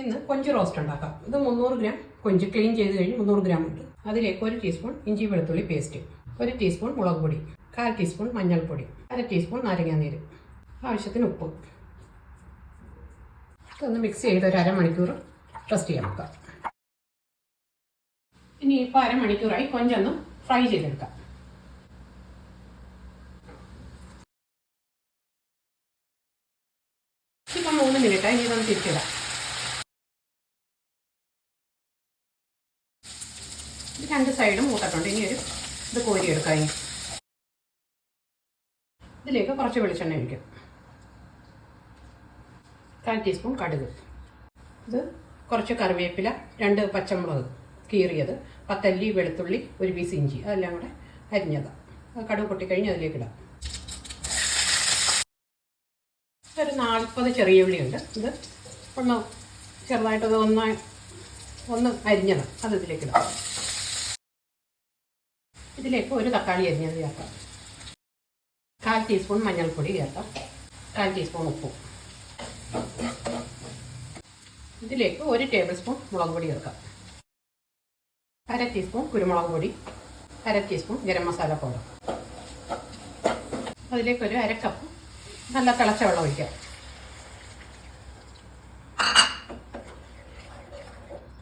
ഇന്ന് കൊഞ്ച് റോസ്റ്റ് ഉണ്ടാക്കാം. ഇത് 300 ഗ്രാം കൊഞ്ച് ക്ലീൻ ചെയ്ത് കഴിഞ്ഞ് 300 ഗ്രാം ഉണ്ട്. അതിലേക്ക് 1 ടീസ്പൂൺ ഇഞ്ചി വെളുത്തുള്ളി പേസ്റ്റ്, 1 ടീസ്പൂൺ മുളക് പൊടി, 1/4 ടീസ്പൂൺ മഞ്ഞൾപ്പൊടി, 1/2 ടീസ്പൂൺ നാരങ്ങാനീര്, ആവശ്യത്തിന് ഉപ്പ്. ഇതൊന്ന് മിക്സ് ചെയ്ത് ഒരു അരമണിക്കൂർ റെസ്റ്റ് ചെയ്യാൻ വെക്കാം. ഇനി ഇപ്പോൾ അരമണിക്കൂറായി കൊഞ്ചൊന്ന് ഫ്രൈ ചെയ്തെടുക്കാം. ഇപ്പം 3 മിനിറ്റായി. ഇനി ഇതൊന്ന് തിരിച്ചിടാം. രണ്ട് സൈഡും മൂത്തിട്ടുണ്ട്. ഇനി ഇത് കോരിയെടുക്കാം. ഇതിലേക്ക് കുറച്ച് വെളിച്ചെണ്ണ ഒഴിക്കും. 1/4 ടീസ്പൂൺ കടുക്, ഇത് കുറച്ച് കറിവേപ്പില, 2 പച്ചമുളക് കീറിയത്, 10 അല്ലി വെളുത്തുള്ളി, 1 പീസ് ഇഞ്ചി, അതെല്ലാം കൂടെ അരിഞ്ഞതാണ്. കടുക് പൊട്ടിക്കഴിഞ്ഞ് അതിലേക്ക് ഇടാം. ഒരു 40 ചെറിയ ഉള്ളിയുണ്ട്. ഇത് ഒന്ന് ചെറുതായിട്ടത് ഒന്ന് അരിഞ്ഞതാണ്. അത് ഇതിലേക്ക് ഇടാം. ഇതിലേക്ക് 1 തക്കാളി അരിഞ്ഞത് ചേർക്കാം. 1/4 ടീസ്പൂൺ മഞ്ഞൾപ്പൊടി ചേർക്കാം. 1/4 ടീസ്പൂൺ ഉപ്പും. ഇതിലേക്ക് 1 ടേബിൾ സ്പൂൺ മുളക് പൊടി ചേർക്കാം. 1/2 ടീസ്പൂൺ കുരുമുളക് പൊടി, 1/2 ടീസ്പൂൺ ഗരം മസാല പൗഡർ. അതിലേക്ക് 1/2 കപ്പ് നല്ല തിളച്ച വെള്ളം ഒഴിക്കാം.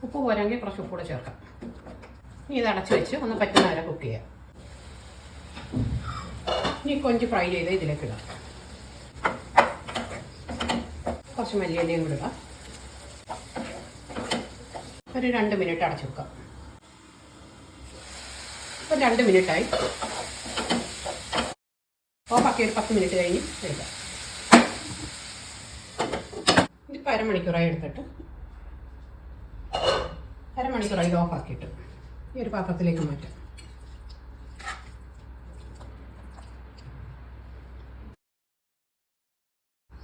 ഉപ്പ് പോരാങ്കിൽ കുറച്ച് ഉപ്പ് കൂടെ ചേർക്കാം. ഇനി ഇത് അടച്ചു വെച്ച് ഒന്ന് പറ്റുന്ന വരെ കുക്ക് ചെയ്യാം. ഇനി കൊഞ്ച് ഫ്രൈ ചെയ്ത് ഇതിലേക്ക് ഇടാം. കുറച്ച് മല്ലിയിലയും കൂടെ ഇടാം. ഒരു 2 മിനിറ്റ് അടച്ചു വെക്കാം. ഇപ്പം 2 മിനിറ്റായി. ഓഫാക്കി ഒരു 10 മിനിറ്റ് കഴിഞ്ഞ് കഴിക്കാം. ഇതിപ്പോൾ അരമണിക്കൂറായി എടുത്തിട്ട് അരമണിക്കൂറായി ഓഫാക്കിയിട്ട് ഈ ഒരു പാത്രത്തിലേക്ക് മാറ്റാം.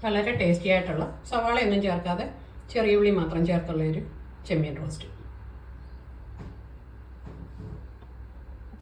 വളരെ ടേസ്റ്റി ആയിട്ടുള്ള, സവാളയൊന്നും ചേർക്കാതെ ചെറിയ ഉള്ളി മാത്രം ചേർത്തുള്ള ഒരു ചെമ്മീൻ റോസ്റ്റ്.